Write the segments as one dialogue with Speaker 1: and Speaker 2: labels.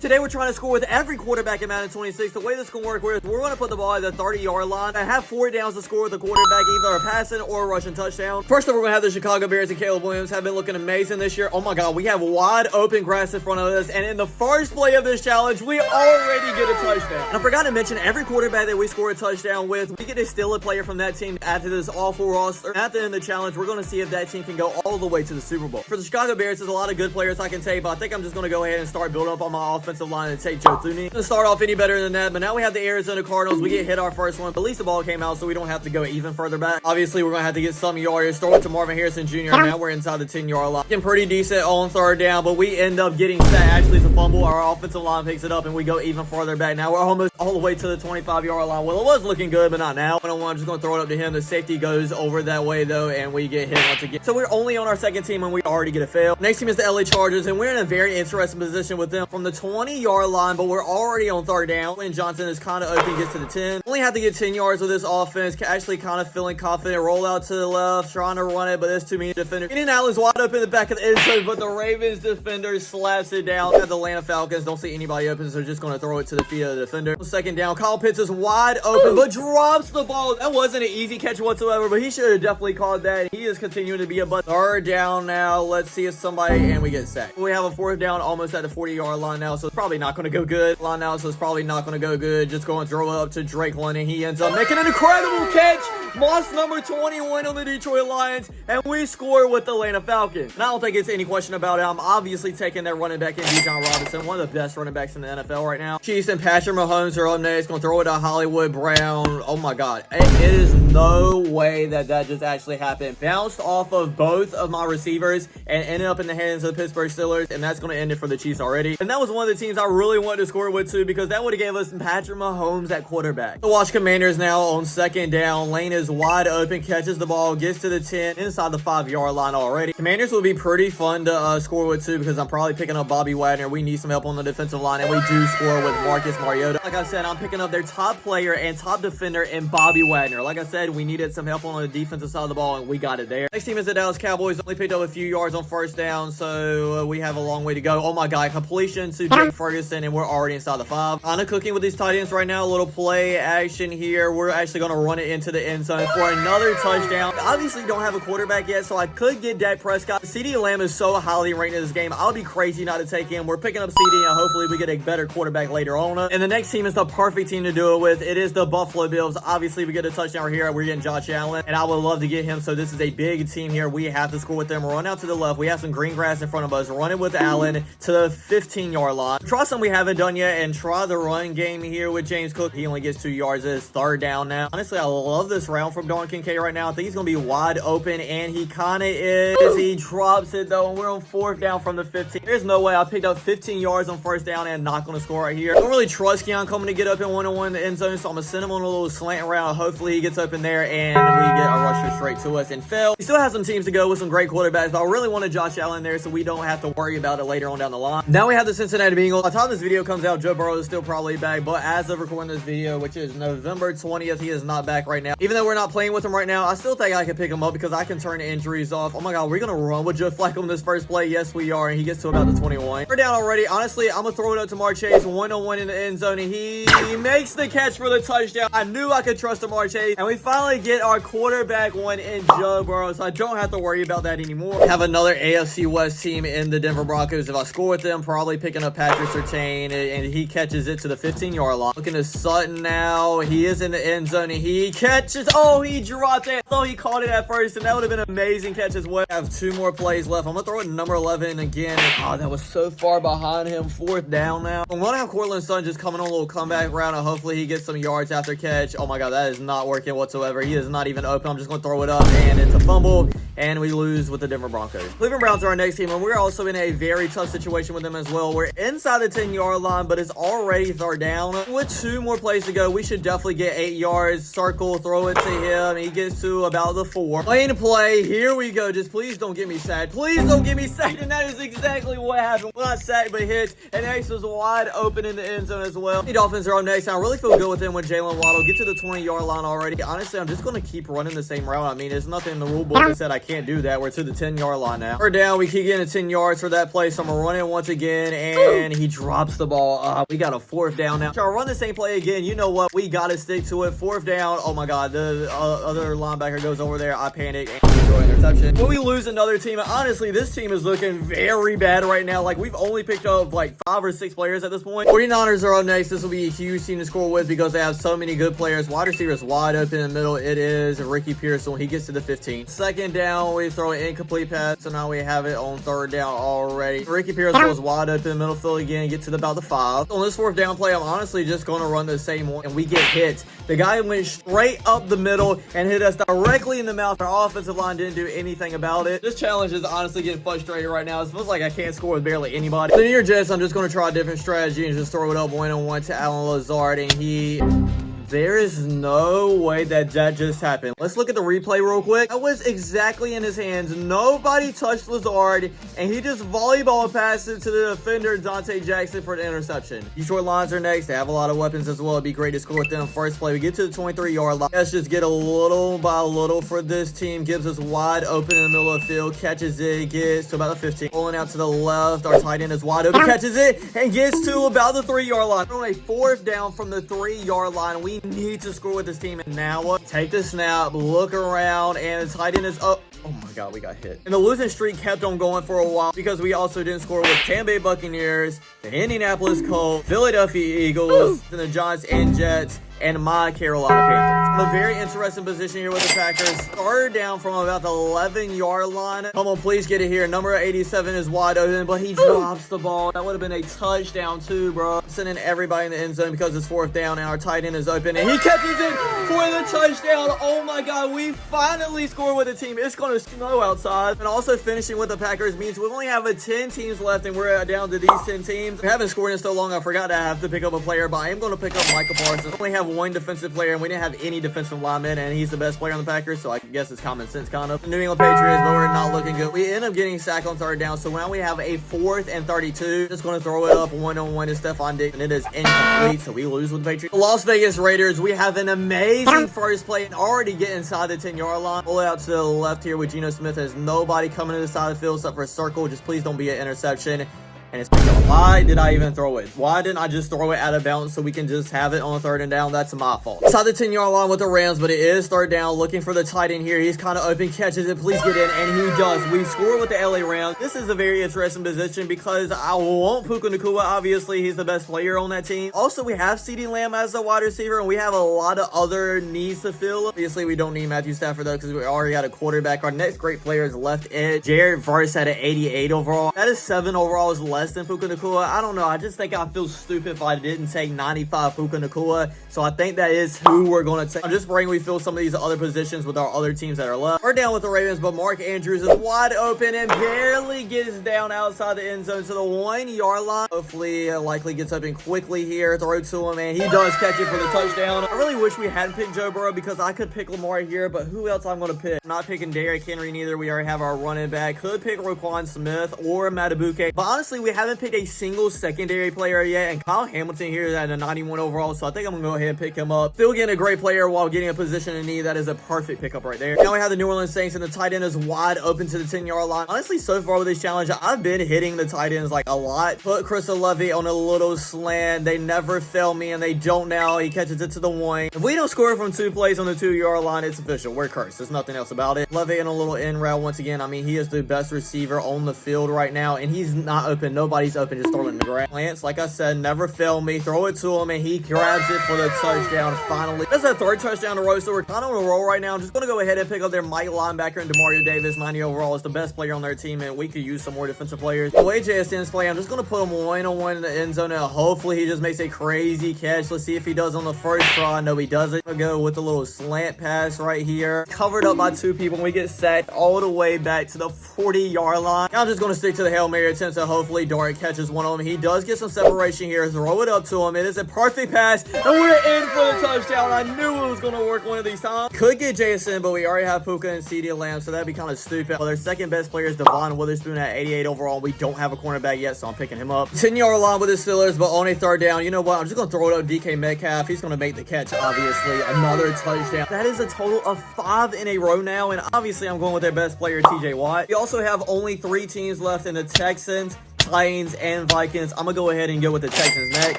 Speaker 1: Today we're trying to score with every quarterback in Madden 26. The way this can work is we're going to put the ball at the 30-yard line and have 4 downs to score with the quarterback, either a passing or a rushing touchdown. First up, we're going to have the Chicago Bears and Caleb Williams have been looking amazing this year. Oh my God, we have wide open grass in front of us, and in the first play of this challenge, we already get a touchdown. And I forgot to mention, every quarterback that we score a touchdown with, we get to steal a player from that team after this awful roster. At the end of the challenge, we're going to see if that team can go all the way to the Super Bowl. For the Chicago Bears, there's a lot of good players I can take, but I think I'm just going to go ahead and start building up on my offensive line and take Joe Thuney. To start off any better than that, but now we have the Arizona Cardinals. We get hit our first one, but at least the ball came out, so we don't have to go even further back. Obviously, we're going to have to get some yardage. Throw it to Marvin Harrison Jr., and now we're inside the 10-yard line. Getting pretty decent on third down, but we end up getting sacked. Actually, it's a fumble. Our offensive line picks it up, and we go even farther back. Now we're almost all the way to the 25-yard line. Well, it was looking good, but not now. I'm just going to throw it up to him. The safety goes over that way, though, and we get hit once again. So we're only on our second team, and we already get a fail. Next team is the LA Chargers, and we're in a very interesting position with them from the 20-yard line, but we're already on third down. When Johnson is kind of open, gets to the 10. Only have to get 10 yards with this offense. Actually kind of feeling confident. Roll out to the left, trying to run it, but there's too many defenders. Keenan Allen's wide open in the back of the end zone, but the Ravens defender slaps it down. At the Atlanta Falcons don't see anybody open, so they're just going to throw it to the feet of the defender. Second down, Kyle Pitts is wide open, but drops the ball. That wasn't an easy catch whatsoever, but he should have definitely caught that. He is continuing to be a butt. Third down now. Let's see if somebody, and we get sacked. We have a fourth down almost at the 40-yard line now, so it's probably not going to go good. Line now, so it's probably not going to go good. Just going to throw it up to Drake London. He ends up making an incredible catch. Moss number 21 on the Detroit Lions, and we score with the Atlanta Falcons. And I don't think it's any question about it. I'm obviously taking that running back in Bijan Robinson, one of the best running backs in the NFL right now. Chiefs and Patrick Mahomes are up next. Going to throw it to Hollywood Brown. Oh my God. It is no way that just actually happened. Bounced off of both of my receivers and ended up in the hands of the Pittsburgh Steelers, and that's going to end it for the Chiefs already. And that was one of the teams I really wanted to score with too, because that would have gave us Patrick Mahomes at quarterback. The Washington Commanders now on second down. Lane is wide open, catches the ball, gets to the 10, inside the 5-yard line already. Commanders will be pretty fun to score with too, because I'm probably picking up Bobby Wagner. We need some help on the defensive line, and we do score with Marcus Mariota. Like I said, I'm picking up their top player and top defender in Bobby Wagner. Like I said, we needed some help on the defensive side of the ball, and we got it there. Next team is the Dallas Cowboys. Only picked up a few yards on first down, so we have a long way to go. Oh my God, completion to Jake Ferguson, and we're already inside the 5. Kind of cooking with these tight ends right now. A little play action here. We're actually going to run it into the end zone for another touchdown. Obviously don't have a quarterback yet, so I could get Dak Prescott. CeeDee Lamb is so highly ranked in this game. I'll be crazy not to take him. We're picking up CeeDee, and hopefully we get a better quarterback later on. And the next team is the perfect team to do it with. It is the Buffalo Bills. Obviously we get a touchdown here. We're getting Josh Allen, and I would love to get him, so this is a big team here. We have to score with them. Run out to the left. We have some green grass in front of us. Run it with Allen to the 15-yard line. Try something we haven't done yet and try the run game here with James Cook. He only gets 2 yards. It's third down now. Honestly, I love this round from Don Kincaid right now. I think he's going to be wide open, and he kind of is. He drops it, though, and we're on fourth down from the 15. There's no way I picked up 15 yards on first down and not going to score right here. I don't really trust Keon coming to get up in one-on-one in the end zone, so I'm going to send him on a little slant route. Hopefully, he gets open there, and we get a rusher straight to us and fail. We still have some teams to go with some great quarterbacks, but I really wanted Josh Allen there so we don't have to worry about it later on down the line. Now we have the Cincinnati Bengals. By the time this video comes out, Joe Burrow is still probably back, but as of recording this video, which is November 20th, he is not back right now. Even though we're not playing with him right now, I still think I can pick him up because I can turn injuries off. Oh my God, we're going to run with Joe Flacco in this first play. Yes, we are, and he gets to about the 21. We're down already. Honestly, I'm going to throw it up to Jamar Chase, one-on-one in the end zone, and he makes the catch for the touchdown. I knew I could trust Jamar Chase, and we finally get our quarterback one in Joe Burrow, so I don't have to worry about that anymore. We have another AFC West team in the Denver Broncos. If I score with them, probably picking up Patrick Surtain, and he catches it to the 15-yard line. Looking to Sutton now. He is in the end zone, and he catches. Oh, he dropped it. I thought he caught it at first, and that would have been an amazing catch as well. I have 2 more plays left. I'm going to throw it to number 11 again. Oh, that was so far behind him. Fourth down now. I'm going to have Cortland Sutton just coming on a little comeback route, and hopefully he gets some yards after catch. Oh my God, that is not working whatsoever. He is not even open. I'm just going to throw it up, and it's a fumble, and we lose with the Denver Broncos. Cleveland Browns are our next team, and we're also in a very tough situation with them as well. We're inside the 10-yard line, but it's already third down. With 2 more plays to go, we should definitely get 8 yards. Circle, throw it to him. He gets to about the 4. Lane play. Here we go. Just please don't get me sacked. Please don't get me sacked. And that is exactly what happened. Well, not sacked, but hit. And Ace was wide open in the end zone as well. The Dolphins are up next. I really feel good with them with Jalen Waddle. Get to the 20-yard line already. Honestly, I'm just going to keep running the same route. I mean, there's nothing in the rule book that said I can't do that. We're to the 10-yard line now. We're down. We keep getting 10 yards for that play, so I'm going to run it once again. And he drops the ball. We got a 4th down now. I'll run the same play again. You know what? We got to stick to it. 4th down. Oh my God. The other linebacker goes over there. I panic and throw interception. When we lose another team, honestly, this team is looking very bad right now. Like, we've only picked up like 5 or 6 players at this point. 49ers are up next. This will be a huge team to score with because they have so many good players. Wide receivers wide open in the middle. It is Ricky Pearson when he gets to the 15. 2nd down, we throw an incomplete pass. So now we have it on 3rd down already. Ricky Pearson goes wide open in the middle field again. Get to about the 5. On this 4th down play, I'm honestly just going to run the same one and we get hit. The guy went straight up the middle and hit us directly in the mouth. Our offensive line didn't do anything about it. This challenge is honestly getting frustrated right now. It feels like I can't score with barely anybody. The New York Jets, I'm just going to try a different strategy and just throw it up 1-on-1 to Alan Lazard, and there is no way that just happened. Let's look at the replay real quick. That was exactly in his hands. Nobody touched Lazard, and he just volleyball passed it to the defender, Dante Jackson, for the interception. Detroit Lions are next. They have a lot of weapons as well. It'd be great to score with them. First play, we get to the 23-yard line. Let's just get a little by little for this team. Gives us wide open in the middle of the field. Catches it, gets to about the 15. Pulling out to the left. Our tight end is wide open. Catches it, and gets to about the 3-yard line. On a 4th down from the 3-yard line. We need to score with this team, and now take the snap, look around, and the tight end is up. Oh my God, we got hit. And the losing streak kept on going for a while because we also didn't score with Tampa Bay Buccaneers, the Indianapolis Colts, Philadelphia Eagles, and the Giants and Jets, and my Carolina Panthers. I'm a very interesting position here with the Packers. 3rd down from about the 11-yard line. Come on, please get it here. Number 87 is wide open, but he drops the ball. That would have been a touchdown too, bro. Sending everybody in the end zone because it's 4th down and our tight end is open, and he catches it for the touchdown. Oh my God, we finally scored with the team. It's going to snow outside. And also finishing with the Packers means we only have 10 teams left, and we're down to these 10 teams. We haven't scored in so long, I forgot I have to pick up a player, but I am going to pick up Michael Parsons. We only have 1 defensive player, and we didn't have any defensive linemen, and he's the best player on the Packers, so I guess it's common sense kind of. The New England Patriots, but we're not looking good. We end up getting sacked on 3rd down, so now we have a 4th and 32. Just going to throw it up 1-on-1 to Stephon Diggs, and it is incomplete, so we lose with the Patriots. The Las Vegas Raiders, we have an amazing first play and already get inside the 10-yard line. Pull it out to the left here with Geno Smith. There's nobody coming to the side of the field except for a circle. Just please don't be an interception. And it's why did I even throw it? Why didn't I just throw it out of bounds so we can just have it on 3rd and down? That's my fault. Inside the 10-yard line with the Rams, but it is 3rd down. Looking for the tight end here. He's kind of open, catches it. Please get in, and he does. We score with the LA Rams. This is a very interesting position because I want Puka Nacua. Obviously, he's the best player on that team. Also, we have CeeDee Lamb as a wide receiver, and we have a lot of other needs to fill. Obviously, we don't need Matthew Stafford, though, because we already got a quarterback. Our next great player is left edge. Jared Verse had an 88 overall. That is 7 overall, is less than Puka Nacua. I don't know. I just think I feel stupid if I didn't take 95 Puka Nacua. So I think that is who we're going to take. I'm just praying we fill some of these other positions with our other teams that are left. We're down with the Ravens, but Mark Andrews is wide open and barely gets down outside the end zone to the 1-yard line. Hopefully, likely gets up and quickly here. Throw to him, and he does catch it for the touchdown. I really wish we hadn't picked Joe Burrow because I could pick Lamar here, but who else I'm going to pick? I'm not picking Derrick Henry neither. We already have our running back. Could pick Roquan Smith or Matabuke, but honestly, we haven't picked a single secondary player yet, and Kyle Hamilton here is at a 91 overall, so I think I'm gonna go ahead and pick him up. Still getting a great player while getting a position in need. That is a perfect pickup right there. Now we have the New Orleans Saints, and the tight end is wide open to the 10-yard line. Honestly, so far with this challenge, I've been hitting the tight ends like a lot. Put Chris Olave on a little slant. They never fail me, and they don't now. He catches it to the 1. If we don't score from 2 plays on the 2-yard line, it's official. We're cursed. There's nothing else about it. Olave in a little in route once again. I mean, he is the best receiver on the field right now, and he's not open. Nobody's open. Just throw it in the ground. Lance, like I said, never fail me. Throw it to him, and he grabs it for the touchdown finally. That's a 3rd touchdown in a row, so we're kind of on a roll right now. I'm just going to go ahead and pick up their Mike linebacker and Demario Davis. 90 overall is the best player on their team, and we could use some more defensive players. The way JSN's playing, I'm just going to put him 1-on-1 in the end zone, and hopefully he just makes a crazy catch. Let's see if he does on the first try. No, he doesn't. We'll go with a little slant pass right here. Covered up by 2 people. We get sacked all the way back to the 40-yard line. Now I'm just going to stick to the Hail Mary attempt, so hopefully Dart catches one of them. He does get some separation here. Throw it up to him. It is a perfect pass, and we're in for the touchdown. I knew it was going to work one of these times. Could get JSN, but we already have Puka and CeeDee Lamb, so that'd be kind of stupid. Well, their second best player is Devon Witherspoon at 88 overall. We don't have a cornerback yet, so I'm picking him up. 10-yard line with the Steelers, but on a 3rd down. You know what? I'm just going to throw it up DK Metcalf. He's going to make the catch, obviously. Another touchdown. That is a total of 5 in a row now, and obviously I'm going with their best player, TJ Watt. We also have only 3 teams left in the Texans, Titans and Vikings. I'm gonna go ahead and go with the Texans next.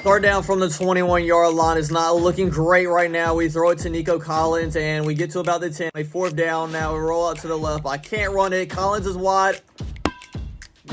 Speaker 1: Third down from the 21-yard line is not looking great right now. We throw it to Nico Collins, and we get to about the 10. A fourth down now. We roll out to the left. I can't run it. Collins is wide.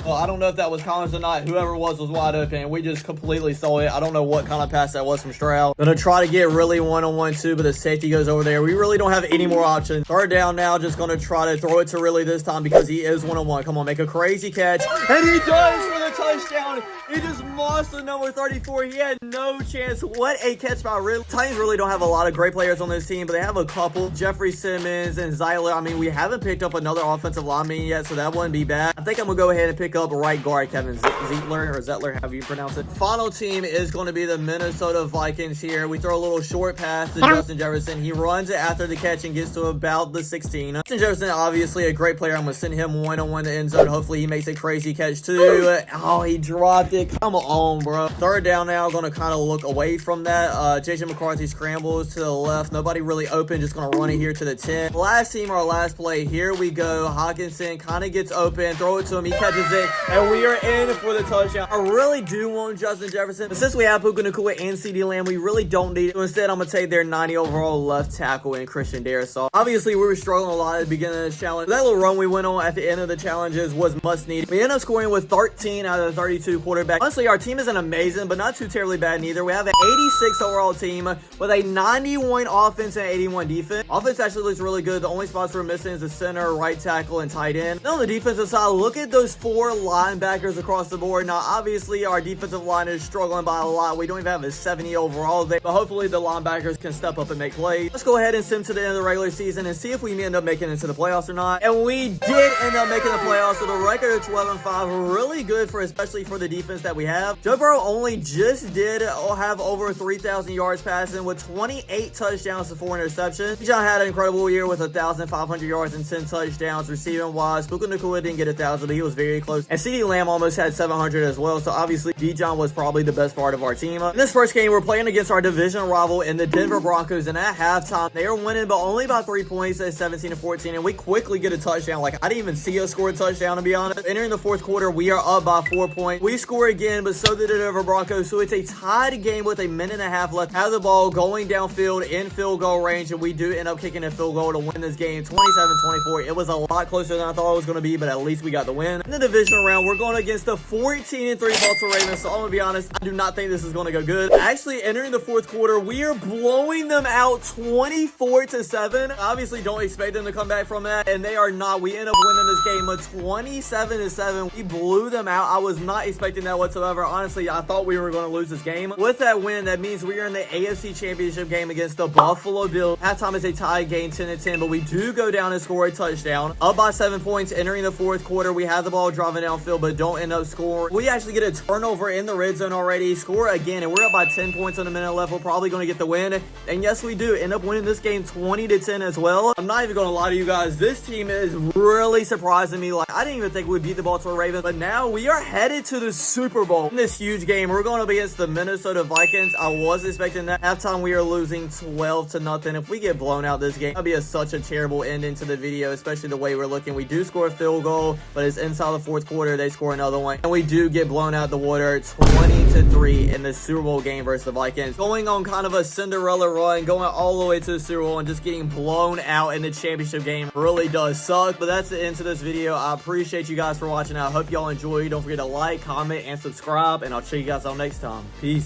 Speaker 1: Well, I don't know if that was Collins or not. Whoever it was wide open. We just completely stole it. I don't know what kind of pass that was from Stroud. Gonna try to get really one-on-one too, but the safety goes over there. We really don't have any more options. Third down now. Just gonna try to throw it to Riley this time because he is one-on-one. Come on, make a crazy catch. And he does for the touchdown. He just monster number 34. He had no chance. What a catch by Riley. Titans really don't have a lot of great players on this team, but they have a couple. Jeffrey Simmons and Zyler. I mean, we haven't picked up another offensive lineman yet, so that wouldn't be bad. I think I'm gonna go ahead and pick up right guard Kevin Zeitler, or Zettler, however you pronounce it. Final team is going to be the Minnesota Vikings here. We throw a little short pass to Justin Jefferson. He runs it after the catch and gets to about the 16. Justin Jefferson, obviously a great player. I'm going to send him one-on-one to the end zone. Hopefully he makes a crazy catch too. Oh, he dropped it. Come on, bro. Third down now. Going to kind of look away from that. JJ McCarthy scrambles to the left. Nobody really open. Just going to run it here to the 10. Last team, our last play. Here we go. Hawkinson kind of gets open. Throw it to him. He catches it. And we are in for the touchdown. I really do want Justin Jefferson, but since we have Puka Nacua and CeeDee Lamb, we really don't need it. So instead, I'm going to take their 90 overall left tackle and Christian Darrisaw. Obviously, we were struggling a lot at the beginning of this challenge. That little run we went on at the end of the challenges was must need. We ended up scoring with 13 out of the 32 quarterback. Honestly, our team isn't amazing, but not too terribly bad neither. We have an 86 overall team with a 91 offense and 81 defense. Offense actually looks really good. The only spots we're missing is the center, right tackle, and tight end. Then on the defensive side, look at those 4 linebackers across the board. Now, obviously, our defensive line is struggling by a lot. We don't even have a 70 overall there, but hopefully the linebackers can step up and make plays. Let's go ahead and sim to the end of the regular season and see if we end up making it into the playoffs or not. And we did end up making the playoffs, so the record of 12-5, really good for, especially for the defense that we have. Joe Burrow only just did have over 3,000 yards passing with 28 touchdowns to 4 interceptions. John had an incredible year with 1,500 yards and 10 touchdowns receiving wise. Puka Nacua didn't get 1,000, but he was very close. And CeeDee Lamb almost had 700 as well, so obviously Dijon was probably the best part of our team. In this first game, we're playing against our division rival in the Denver Broncos, and at halftime, they are winning, but only by 3 points at 17-14, and we quickly get a touchdown. Like, I didn't even see us score a touchdown, to be honest. Entering the fourth quarter, we are up by 4 points. We score again, but so did the Denver Broncos, so it's a tied game with a minute and a half left. Have the ball going downfield in field goal range, and we do end up kicking a field goal to win this game 27-24. It was a lot closer than I thought it was going to be, but at least we got the win. In the divisional round, we're going against the 14-3 Baltimore Ravens, so I'm gonna be honest, I do not think this is gonna go good. Actually, entering the fourth quarter, we are blowing them out 24-7. Obviously, don't expect them to come back from that, and they are not. We end up winning this game with 27-7. We blew them out. I was not expecting that whatsoever. Honestly, I thought we were gonna lose this game. With that win, that means we are in the AFC Championship game against the Buffalo Bills. Halftime is a tie game, 10-10, but we do go down and score a touchdown. Up by 7 points, entering the fourth quarter. We have the ball driving downfield, but don't end up scoring. We actually get a turnover in the red zone already, score again, and we're up by 10 points on a minute left. We're probably going to get the win, and yes, we do end up winning this game 20-10 as well. I'm not even going to lie to you guys, this team is really surprising me. Like, I didn't even think we'd beat the Baltimore Ravens, but now we are headed to the Super Bowl in this huge game. We're going to be against the Minnesota Vikings. I was expecting that. Halftime, we are losing 12-0. If we get blown out this game, that'd be such a terrible ending to the video, especially the way we're looking. We do score a field goal, but it's inside the fourth quarter. They score another one, and we do get blown out the water 20-3 in the Super Bowl game versus the Vikings. Going on kind of a Cinderella run, going all the way to the Super Bowl and just getting blown out in the championship game really does suck. But that's the end to this video. I appreciate you guys for watching. I hope y'all enjoyed. Don't forget to like, comment, and subscribe, and I'll check you guys out next time. Peace.